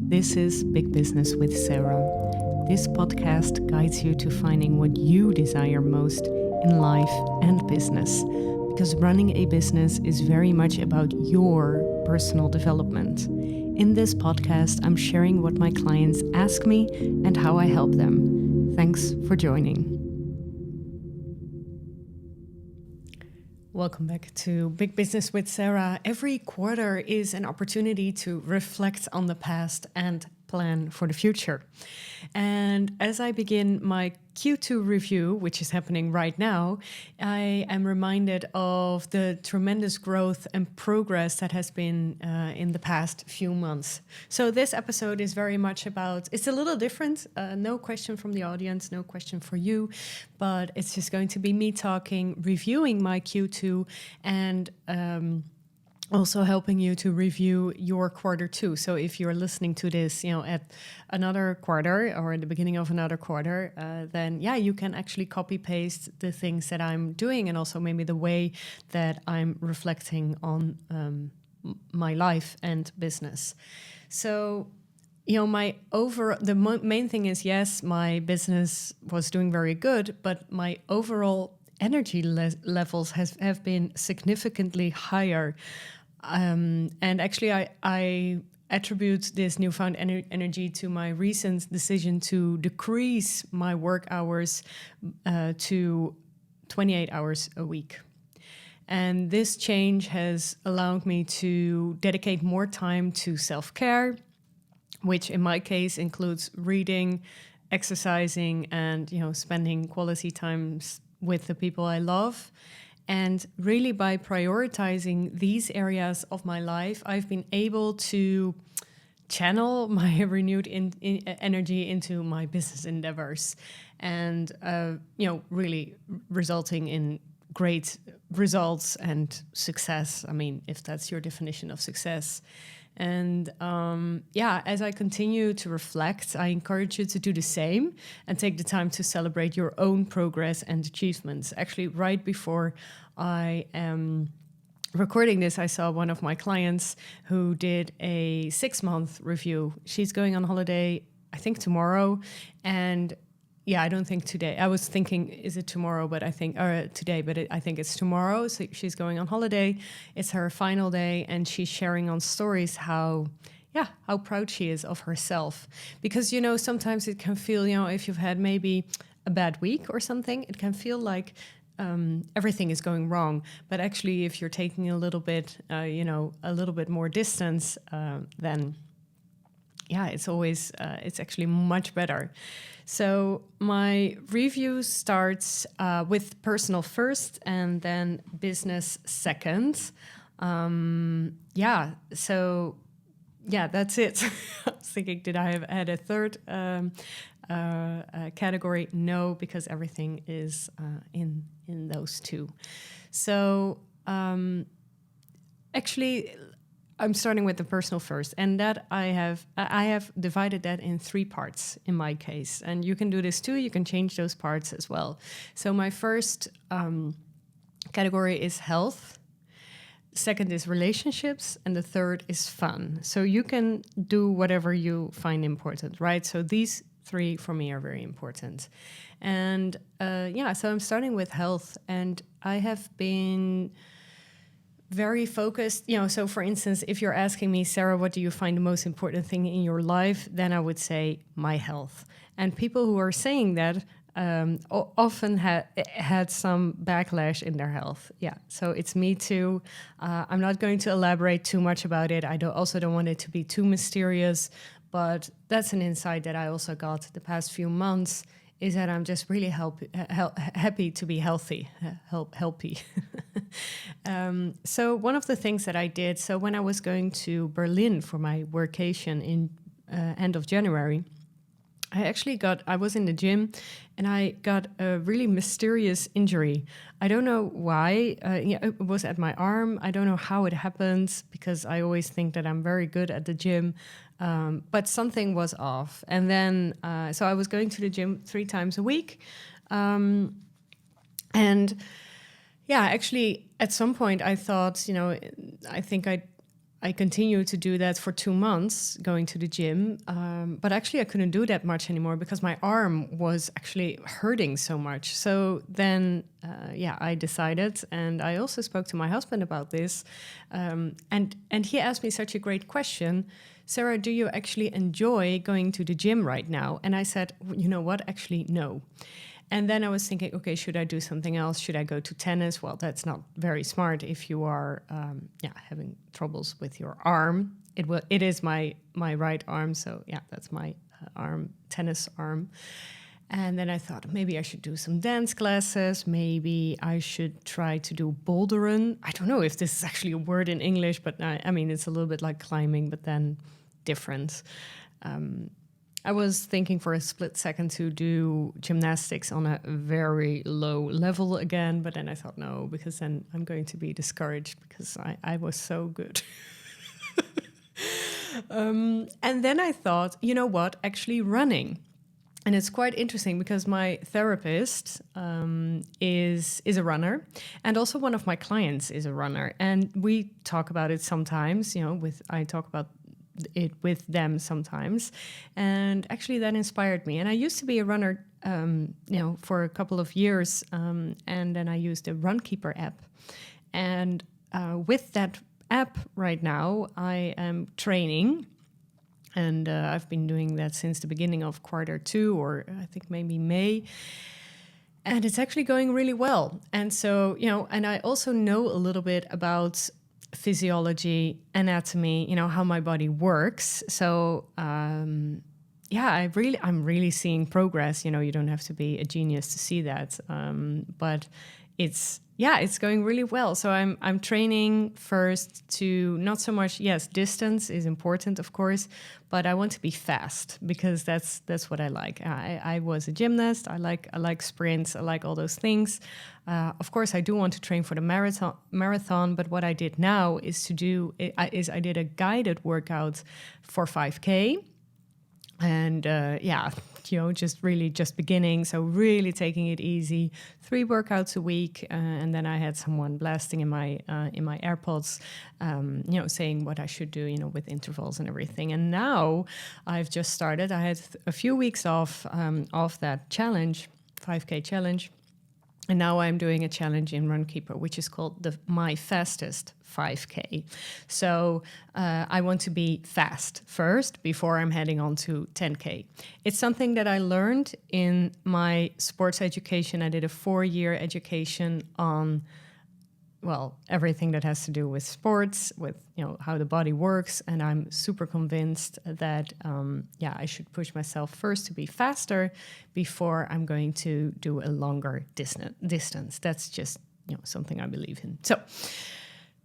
This is Big Business with Sarah. This podcast guides you to finding what you desire most in life and business, because running a business is very much about your personal development. In this podcast, I'm sharing what my clients ask me and how I help them. Thanks for joining. Welcome back to Big Business with Sarah. Every quarter is an opportunity to reflect on the past and plan for the future. And as I begin my Q2 review, which is happening right now, I am reminded of the tremendous growth and progress that has been in the past few months. So this episode is very much about, it's a little different, no question from the audience, no question for you, but it's just going to be me talking, reviewing my Q2 and also helping you to review your quarter too. So if you're listening to this, at another quarter or at the beginning of another quarter, then you can actually copy paste the things that I'm doing and also maybe the way that I'm reflecting on my life and business. So the main thing is, yes, my business was doing very good, but my overall energy levels have been significantly higher. And actually, I attribute this newfound energy to my recent decision to decrease my work hours to 28 hours a week. And this change has allowed me to dedicate more time to self-care, which in my case includes reading, exercising, and spending quality times with the people I love. And really by prioritizing these areas of my life, I've been able to channel my renewed energy into my business endeavors and, really resulting in great results and success. I mean, if that's your definition of success. And as I continue to reflect, I encourage you to do the same and take the time to celebrate your own progress and achievements. Actually, right before I am recording this, I saw one of my clients who did a 6-month review. She's going on holiday, I think tomorrow, and I don't think today. I was thinking, is it tomorrow? But I think, today, but I think it's tomorrow. So she's going on holiday. It's her final day, and she's sharing on stories how proud she is of herself. Because, sometimes it can feel, if you've had maybe a bad week or something, it can feel like everything is going wrong. But actually, if you're taking a little bit more distance, then it's always, it's actually much better. So my review starts with personal first and then business second. That's it. I was thinking, did I have had a third category? No, because everything is in those two. So actually, I'm starting with the personal first, and that I have divided that in 3 parts in my case, and you can do this too. You can change those parts as well. So my first category is health, second is relationships, and the third is fun. So you can do whatever you find important, right? So these 3 for me are very important, and so I'm starting with health, and I have been very focused, so for instance, if you're asking me, Sarah, what do you find the most important thing in your life? Then I would say my health. And people who are saying that often had some backlash in their health. So it's me too. I'm not going to elaborate too much about it. I also don't want it to be too mysterious, but that's an insight that I also got the past few months, is that I'm just really happy to be healthy. So one of the things that I did, so when I was going to Berlin for my workation in end of January, I was in the gym and I got a really mysterious injury. I don't know why. It was at my arm. I don't know how it happened, because I always think that I'm very good at the gym. But something was off. And then, so I was going to the gym 3 times a week. Actually, at some point I thought, I think I continued to do that for 2 months, going to the gym. But actually, I couldn't do that much anymore because my arm was actually hurting so much. So then, I decided, and I also spoke to my husband about this. And he asked me such a great question. Sarah, do you actually enjoy going to the gym right now? And I said, you know what? Actually, no. And then I was thinking, okay, should I do something else? Should I go to tennis? Well, that's not very smart if you are having troubles with your arm. It is my right arm, so yeah, that's my tennis arm. And then I thought maybe I should do some dance classes. Maybe I should try to do bouldering. I don't know if this is actually a word in English, but I mean, it's a little bit like climbing, but then different. I was thinking for a split second to do gymnastics on a very low level again, but then I thought no, because then I'm going to be discouraged because I was so good. And then I thought, you know what, actually running. And it's quite interesting because my therapist is a runner, and also one of my clients is a runner, and we talk about it sometimes. I talk about it with them sometimes, and actually that inspired me. And I used to be a runner, for a couple of years, and then I used a Runkeeper app, and with that app right now, I am training. And I've been doing that since the beginning of Q2, or I think maybe May. And it's actually going really well. And so, and I also know a little bit about physiology, anatomy, how my body works. So, I'm really seeing progress. You don't have to be a genius to see that. But it's going really well. So I'm training first to not so much, yes, distance is important, of course, but I want to be fast because that's what I like. I was a gymnast. I like sprints. I like all those things. Of course, I do want to train for the marathon, but what I did now is I did a guided workout for 5K. And just beginning. So really taking it easy, 3 workouts a week. And then I had someone blasting in my AirPods, saying what I should do, with intervals and everything. And now I've just started. I had a few weeks off that challenge, 5K challenge. And now I'm doing a challenge in Runkeeper, which is called My Fastest 5K. So I want to be fast first before I'm heading on to 10K. It's something that I learned in my sports education. I did a 4-year education on, everything that has to do with sports, with how the body works, and I'm super convinced that I should push myself first to be faster before I'm going to do a longer distance. That's just something I believe in.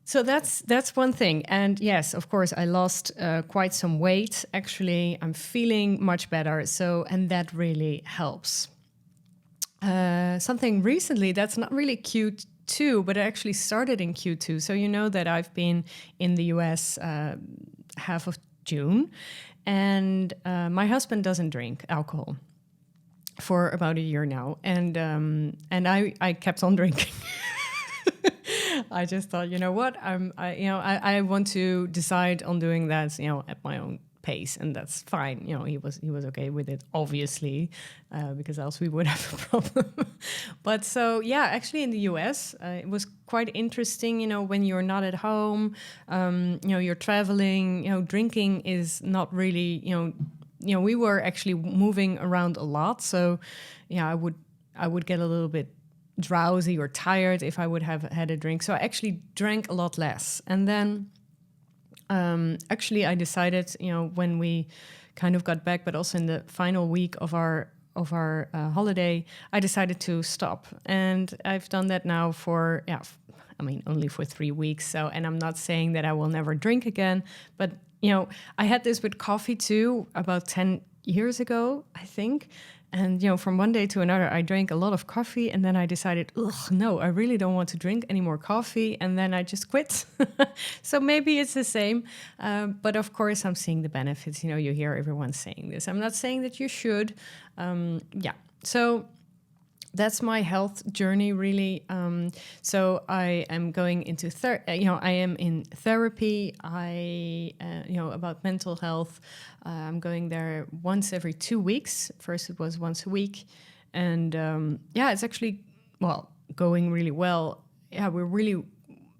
So that's one thing. And yes, of course, I lost quite some weight. Actually, I'm feeling much better. And that really helps. Something recently that's not really cute too, but it actually started in Q2. So you know that I've been in the US half of June, and my husband doesn't drink alcohol for about a year now, and I kept on drinking. I just thought, you know what, I want to decide on doing that, at my own pace, and that's fine. He was okay with it, obviously, because else we would have a problem. But so actually in the US, it was quite interesting. When you're not at home, you're traveling. Drinking is not really. We were actually moving around a lot, so I would get a little bit drowsy or tired if I would have had a drink. So I actually drank a lot less, and then. Actually, I decided, when we kind of got back, but also in the final week of our holiday, I decided to stop. And I've done that now for, only for 3 weeks. So, and I'm not saying that I will never drink again, but, I had this with coffee too, about 10 years ago, I think. And, from one day to another, I drank a lot of coffee, and then I decided, no, I really don't want to drink any more coffee. And then I just quit. So maybe it's the same. But of course, I'm seeing the benefits. You hear everyone saying this. I'm not saying that you should. So that's my health journey, really. So I am going into I am in therapy. About mental health. I'm going there once every 2 weeks. First it was once a week, and it's actually, well, going really well. Yeah, we're really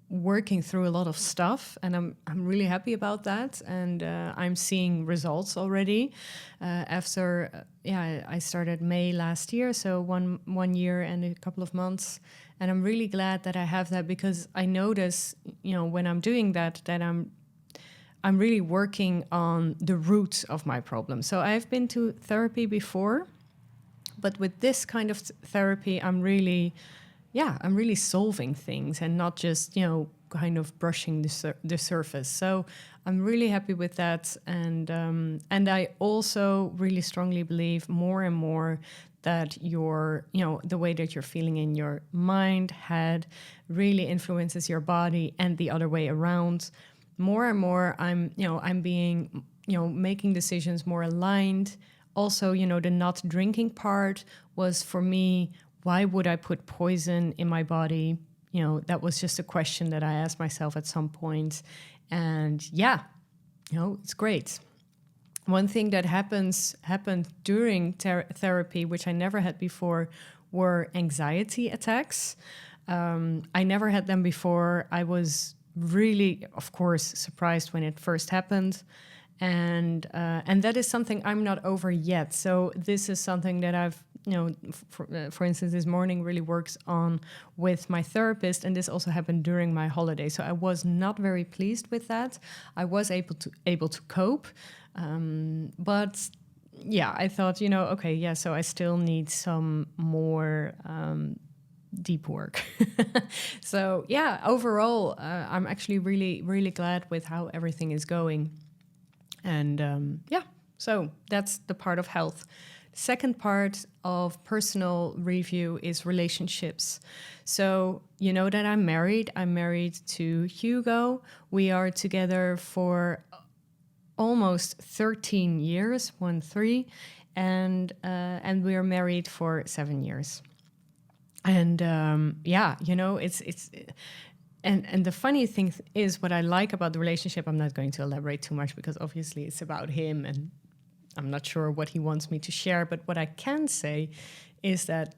working through a lot of stuff, and I'm really happy about that. And I'm seeing results already. After I started May last year, so one year and a couple of months, and I'm really glad that I have that, because I notice, when I'm doing that I'm really working on the root of my problem. So I've been to therapy before, but with this kind of therapy, I'm really solving things and not just, kind of brushing the surface. So I'm really happy with that. And I also really strongly believe more and more that the way that you're feeling in your mind, head, really influences your body, and the other way around. More and more, I'm being, making decisions more aligned. Also, the not drinking part was, for me, why would I put poison in my body? That was just a question that I asked myself at some point. And it's great. One thing that happened during therapy, which I never had before, were anxiety attacks. I never had them before. I was really, of course, surprised when it first happened. And that is something I'm not over yet. So this is something that I've, for instance, this morning really works on with my therapist, and this also happened during my holiday. So I was not very pleased with that. I was able to cope, but I thought, so I still need some more deep work. So overall, I'm actually really, really glad with how everything is going. And so that's the part of health. Second part of personal review is relationships. So that I'm married. I'm married to Hugo. We are together for almost 13 years, 13, and we are married for 7 years. And it's. And the funny thing is, what I like about the relationship, I'm not going to elaborate too much because obviously it's about him and I'm not sure what he wants me to share. But what I can say is that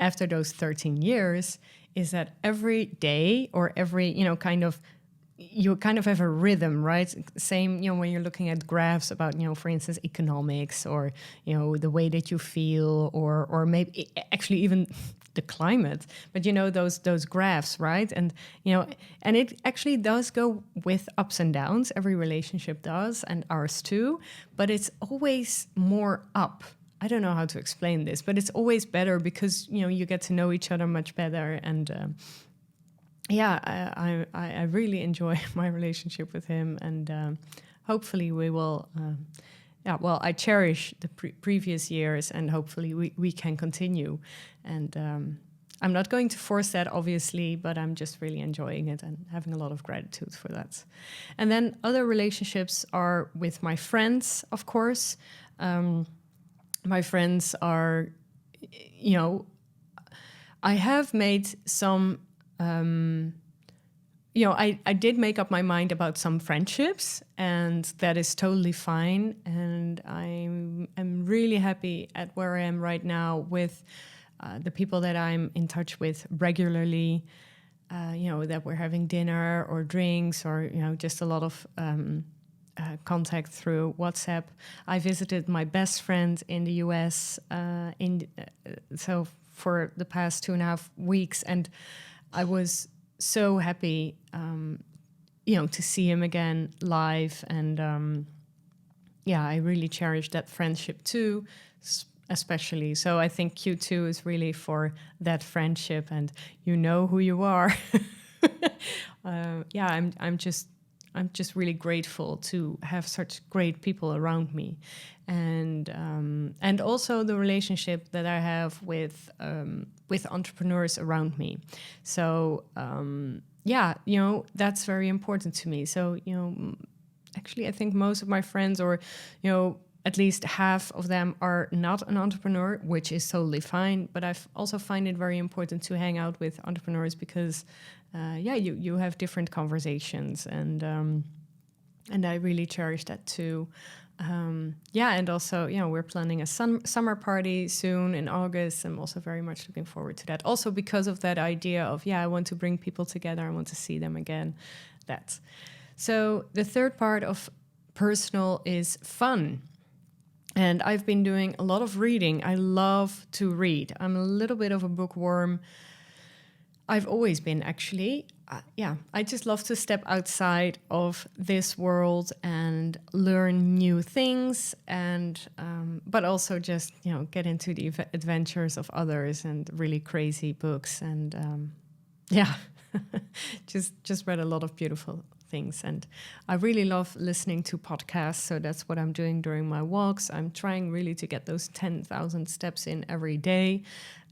after those 13 years, is that every day or every, you kind of have a rhythm, right? Same, when you're looking at graphs about, for instance, economics or, the way that you feel or maybe actually even the climate, but those graphs, right? And and it actually does go with ups and downs. Every relationship does, and ours too, but it's always more up. I don't know how to explain this, but it's always better because you get to know each other much better. And I really enjoy my relationship with him, and hopefully we will I cherish the previous years, and hopefully we can continue. And I'm not going to force that, obviously, but I'm just really enjoying it and having a lot of gratitude for that. And then other relationships are with my friends, of course. My friends are, I have made some... I did make up my mind about some friendships, and that is totally fine. And I'm really happy at where I am right now with the people that I'm in touch with regularly, that we're having dinner or drinks or, just a lot of contact through WhatsApp. I visited my best friend in the US so for the past 2.5 weeks, and I was so happy, to see him again live. And I really cherish that friendship too, especially. So I think Q2 is really for that friendship, and you know who you are. I'm just really grateful to have such great people around me, and also the relationship that I have with entrepreneurs around me. So that's very important to me. So actually, I think most of my friends, or at least half of them are not an entrepreneur, which is totally fine. But I also find it very important to hang out with entrepreneurs because, you have different conversations, and I really cherish that too. And also, we're planning a summer party soon in August. I'm also very much looking forward to that. Also because of that idea of, I want to bring people together. I want to see them again. That. So the third part of personal is fun. And I've been doing a lot of reading. I love to read. I'm a little bit of a bookworm. I've always been, actually. I just love to step outside of this world and learn new things, and but also just get into the adventures of others and really crazy books, and just read a lot of beautiful things. And I really love listening to podcasts, so that's what I'm doing during my walks. I'm trying really to get those 10,000 steps in every day,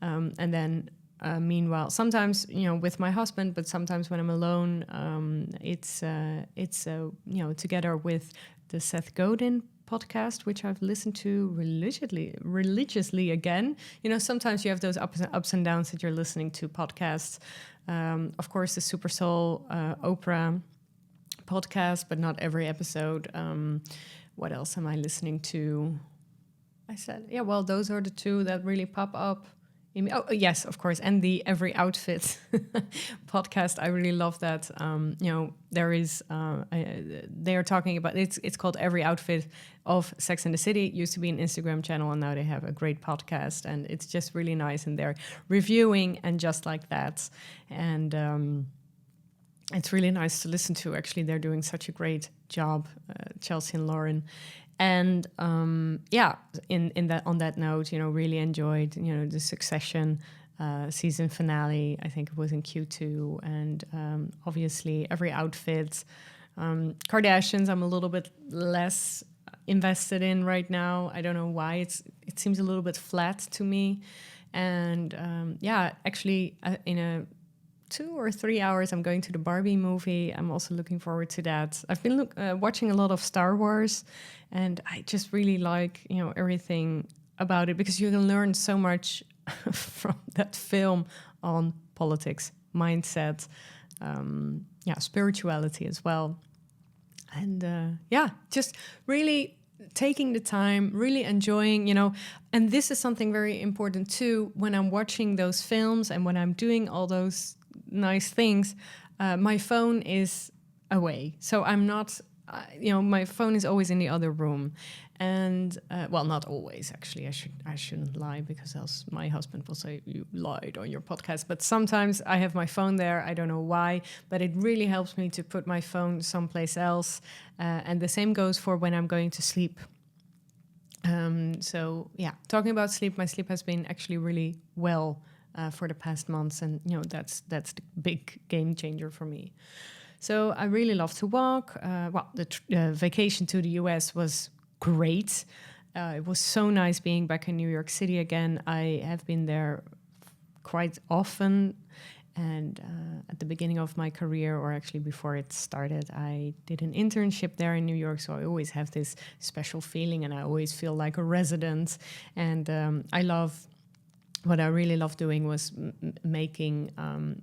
and then. Meanwhile, sometimes with my husband, but sometimes when I'm alone, it's together with the Seth Godin podcast, which I've listened to religiously again. Sometimes you have those ups and downs that you're listening to podcasts. Of course, the Super Soul Oprah podcast, but not every episode. What else am I listening to? I said, those are the two that really pop up. Oh, yes, of course. And the Every Outfit podcast. I really love that. There is, they are talking about, it's called Every Outfit of Sex and the City. It used to be an Instagram channel, and now they have a great podcast. And it's just really nice. And they're reviewing and just like that. And it's really nice to listen to. Actually, they're doing such a great job, Chelsea and Lauren. And on that note, really enjoyed the Succession season finale. I think it was in Q2, and obviously Every Outfit. Kardashians, I'm a little bit less invested in right now. I don't know why. It seems a little bit flat to me. And actually, in a 2 or 3 hours, I'm going to the Barbie movie. I'm also looking forward to that. I've been watching a lot of Star Wars, and I just really like everything about it, because you can learn so much from that film on politics, mindset, spirituality as well, and just really taking the time, really enjoying, and this is something very important too. When I'm watching those films and when I'm doing all those nice things, my phone is away. So I'm not, my phone is always in the other room. And, not always, actually. I shouldn't lie, because else my husband will say, you lied on your podcast. But sometimes I have my phone there. I don't know why, but it really helps me to put my phone someplace else. And the same goes for when I'm going to sleep. Talking about sleep, my sleep has been actually really well for the past months, and that's the big game changer for me. So I really love to walk. The vacation to the US was great. It was so nice being back in New York City again. I have been there quite often, and at the beginning of my career, or actually before it started, I did an internship there in New York, so I always have this special feeling, and I always feel like a resident. And what I really loved doing was making,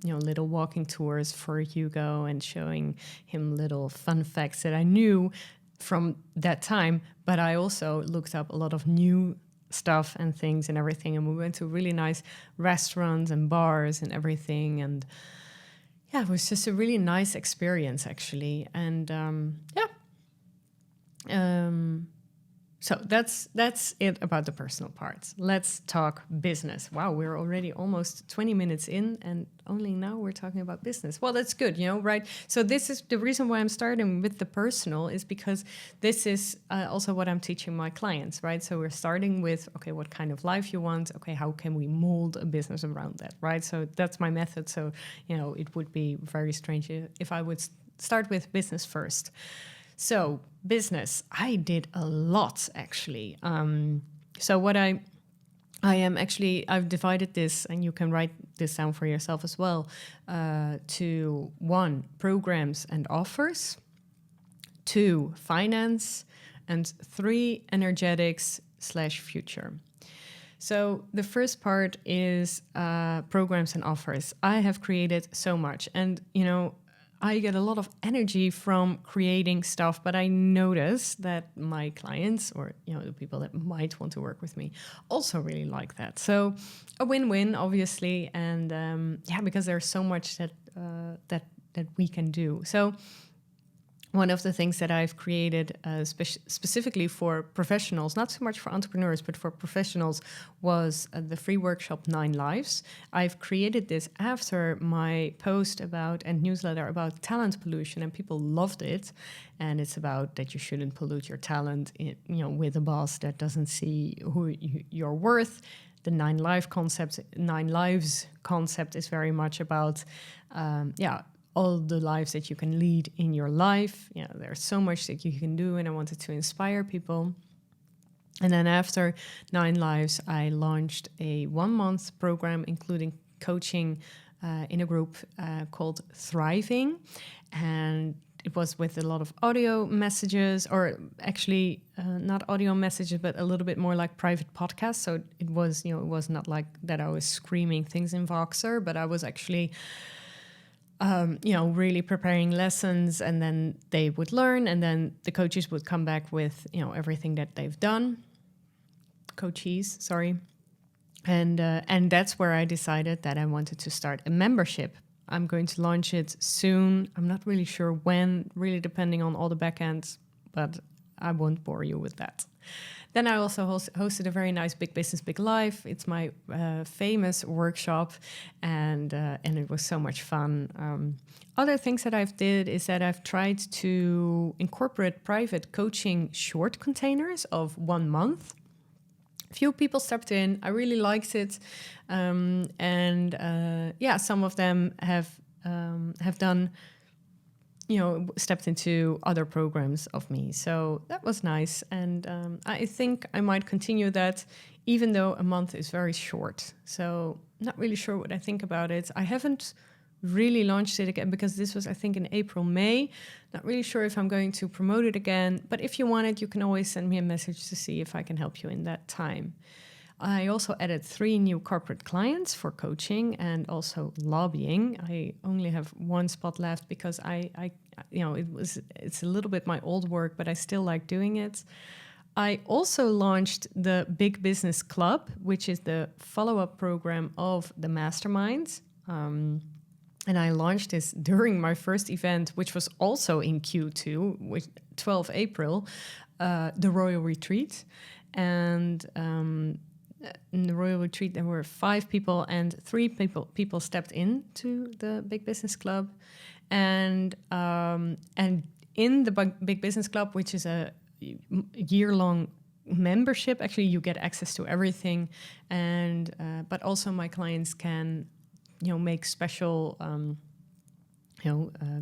little walking tours for Hugo, and showing him little fun facts that I knew from that time. But I also looked up a lot of new stuff and things and everything. And we went to really nice restaurants and bars and everything. And it was just a really nice experience, actually. And so that's it about the personal parts. Let's talk business. Wow, we're already almost 20 minutes in, and only now we're talking about business. Well, that's good, right? So this is the reason why I'm starting with the personal, is because this is also what I'm teaching my clients, right? So we're starting with, okay, what kind of life you want? Okay, how can we mold a business around that, right? So that's my method. So, it would be very strange if I would start with business first. So business, I did a lot, actually. So what I am actually, I've divided this, and you can write this down for yourself as well, to 1, programs and offers, 2, finance, and 3 energetics / future. So the first part is programs and offers. I have created so much, and I get a lot of energy from creating stuff, but I notice that my clients, or the people that might want to work with me, also really like that. So a win-win, obviously, and because there's so much that we can do. So one of the things that I've created specifically for professionals, not so much for entrepreneurs, but for professionals, was the free workshop 9 Lives. I've created this after my post about and newsletter about talent pollution, and people loved it. And it's about that you shouldn't pollute your talent, with a boss that doesn't see who you're worth. The 9 Lives concept is very much about, all the lives that you can lead in your life. There's so much that you can do, and I wanted to inspire people. And then after 9 Lives, I launched a 1-month program, including coaching in a group called Thriving. And it was with a lot of audio messages, or actually not audio messages, but a little bit more like private podcasts. So it was, it was not like that I was screaming things in Voxer, but I was actually really preparing lessons, and then they would learn, and then the coaches would come back with, everything that they've done. Coaches, sorry. And that's where I decided that I wanted to start a membership. I'm going to launch it soon. I'm not really sure when, really depending on all the backends, but I won't bore you with that. Then I also hosted a very nice Big Business, Big Life. It's my famous workshop, and it was so much fun. Other things that I've did is that I've tried to incorporate private coaching short containers of 1 month. Few people stepped in. I really liked it, some of them have done. Stepped into other programs of me. So that was nice. And I think I might continue that, even though a month is very short. So not really sure what I think about it. I haven't really launched it again, because this was, I think, in April, May. Not really sure if I'm going to promote it again. But if you want it, you can always send me a message to see if I can help you in that time. I also added 3 new corporate clients for coaching and also lobbying. I only have 1 spot left because it's a little bit my old work, but I still like doing it. I also launched the Big Business Club, which is the follow-up program of the Masterminds. And I launched this during my first event, which was also in Q2, which 12 April, the Royal Retreat. And in the Royal Retreat, there were 5 people, and 3 people stepped into the Big Business Club. And in the Big Business Club, which is a year-long membership, actually you get access to everything. And but also my clients can, make special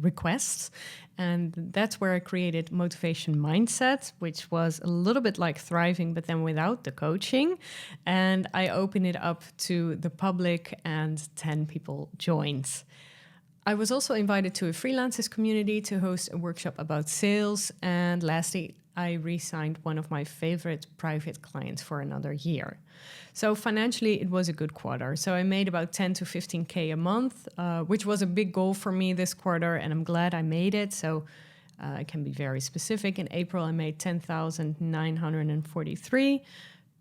requests. And that's where I created Motivation Mindset, which was a little bit like Thriving, but then without the coaching. And I opened it up to the public, and 10 people joined. I was also invited to a freelancers community to host a workshop about sales. And lastly, I re-signed one of my favorite private clients for another year. So financially, it was a good quarter. So I made about 10 to 15K a month, which was a big goal for me this quarter, and I'm glad I made it. So I can be very specific. In April, I made 10,943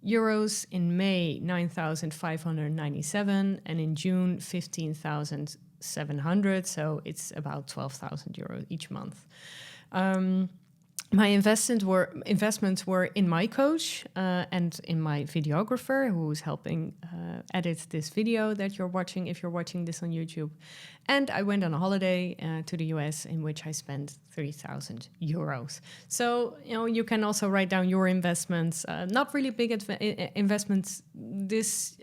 euros. In May, 9,597, and in June, 15,700. So it's about 12,000 euros each month. My investments were in my coach and in my videographer, who's helping edit this video that you're watching if you're watching this on YouTube. And I went on a holiday to the US, in which I spent 3,000 euros. So, you can also write down your investments. Not really big investments this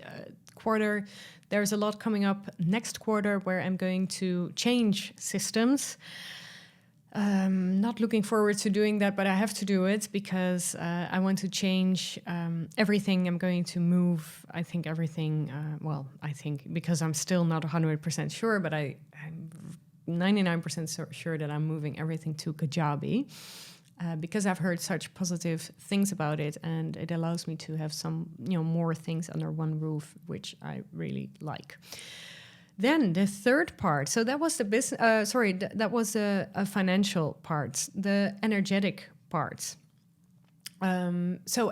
quarter. There's a lot coming up next quarter where I'm going to change systems. Not looking forward to doing that, but I have to do it because I want to change everything. I'm going to move, I think, everything. Because I'm still not 100% sure, but I'm 99% sure that I'm moving everything to Kajabi. because I've heard such positive things about it, and it allows me to have some, more things under one roof, which I really like. Then the third part. So that was the business. That was a financial part, the energetic part. So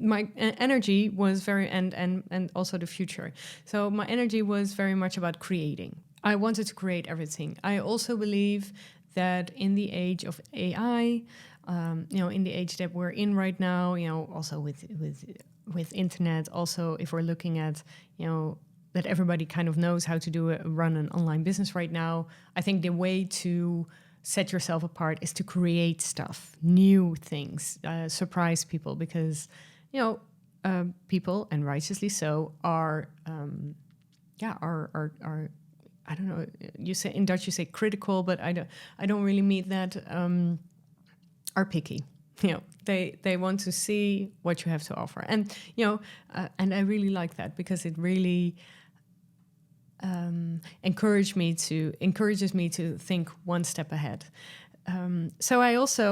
my energy was and also the future. So my energy was very much about creating. I wanted to create everything. I also believe that in the age of AI, in the age that we're in right now, also with internet, also if we're looking at, that everybody kind of knows how to run an online business right now. I think the way to set yourself apart is to create stuff, new things, surprise people, because people, and righteously so, are I don't know. You say in Dutch, you say critical, but I don't really mean that. Are picky. They want to see what you have to offer, and and I really like that, because it really encourages me to think one step ahead. So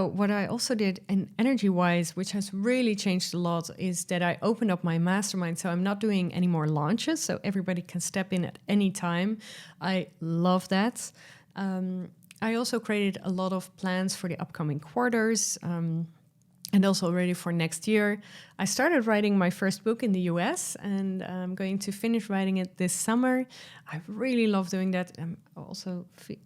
what I also did in energy-wise, which has really changed a lot, is that I opened up my mastermind. So I'm not doing any more launches, so everybody can step in at any time. I love that. I also created a lot of plans for the upcoming quarters, and also already for next year. I started writing my first book in the US, and I'm going to finish writing it this summer. I really love doing that. I'm also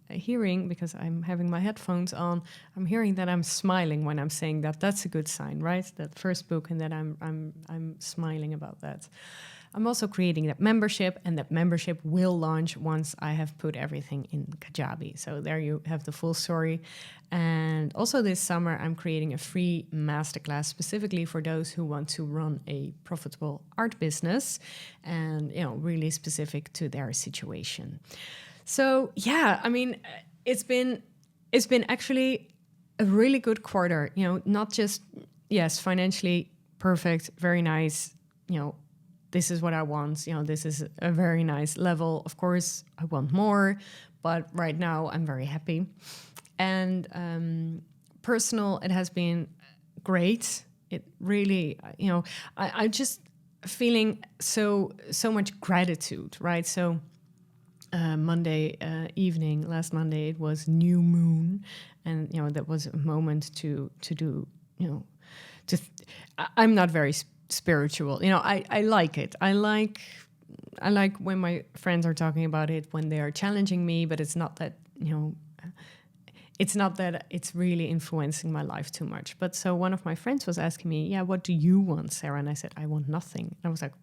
hearing, because I'm having my headphones on, I'm hearing that I'm smiling when I'm saying that. That's a good sign, right? That first book, and that I'm smiling about that. I'm also creating that membership, and that membership will launch once I have put everything in Kajabi. So there you have the full story. And also this summer, I'm creating a free masterclass specifically for those who want to run a profitable art business, and really specific to their situation. So yeah, I mean, it's been actually a really good quarter. Not just, yes, financially perfect, very nice. This is what I want. This is a very nice level. Of course, I want more, but right now I'm very happy. And personal, it has been great. It really, I'm just feeling so much gratitude, right? So Monday evening, last Monday, it was new moon, and that was a moment to do, I'm not very spiritual. I like it. I like when my friends are talking about it, when they are challenging me, but it's not that, it's really influencing my life too much. But so one of my friends was asking me, yeah, what do you want, Sarah? And I said, I want nothing. And I was like,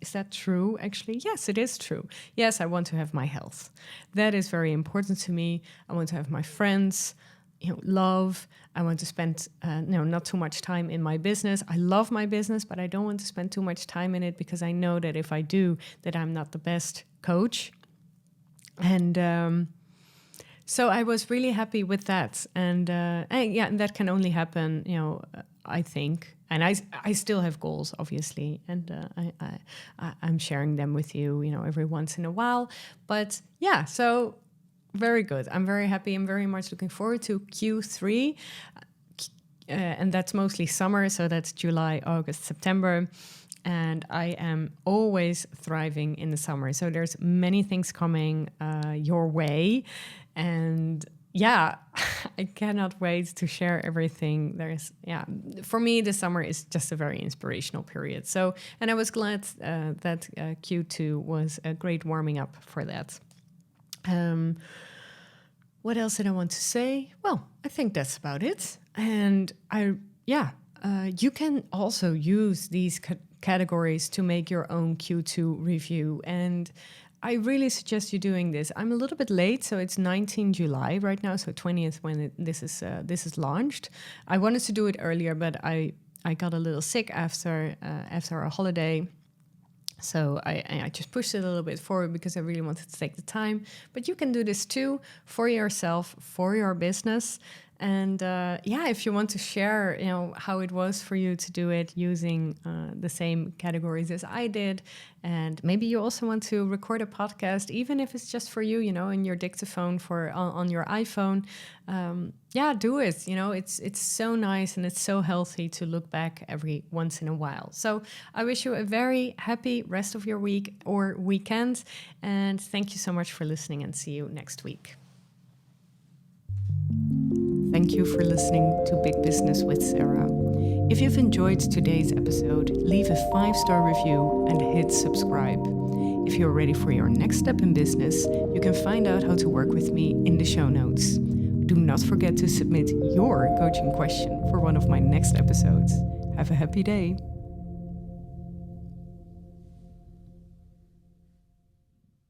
is that true? Actually, yes, it is true. Yes, I want to have my health. That is very important to me. I want to have my friends, love. I want to spend not too much time in my business. I love my business, but I don't want to spend too much time in it, because I know that if I do, that I'm not the best coach. And so I was really happy with that. And that can only happen, I think. And I still have goals, obviously, and I'm sharing them with you, every once in a while. But yeah, so very good. I'm very happy. I'm very much looking forward to Q3. And that's mostly summer. So that's July, August, September. And I am always thriving in the summer. So there's many things coming your way. And yeah, I cannot wait to share everything. For me, the summer is just a very inspirational period. So, and I was glad that Q2 was a great warming up for that. What else did I want to say? Well, I think that's about it. And you can also use these categories to make your own Q2 review. And I really suggest you doing this. I'm a little bit late, so it's 19 July right now, so 20th when this is launched. I wanted to do it earlier, but I got a little sick after a holiday. So I just pushed it a little bit forward because I really wanted to take the time. But you can do this too, for yourself, for your business. And if you want to share, how it was for you to do it using the same categories as I did, and maybe you also want to record a podcast, even if it's just for you, in your dictaphone on your iPhone. Do it. It's so nice and it's so healthy to look back every once in a while. So I wish you a very happy rest of your week or weekend, and thank you so much for listening, and see you next week. Thank you for listening to Big Business with Sarah. If you've enjoyed today's episode, leave a 5-star review and hit subscribe. If you're ready for your next step in business, you can find out how to work with me in the show notes. Do not forget to submit your coaching question for one of my next episodes. Have a happy day.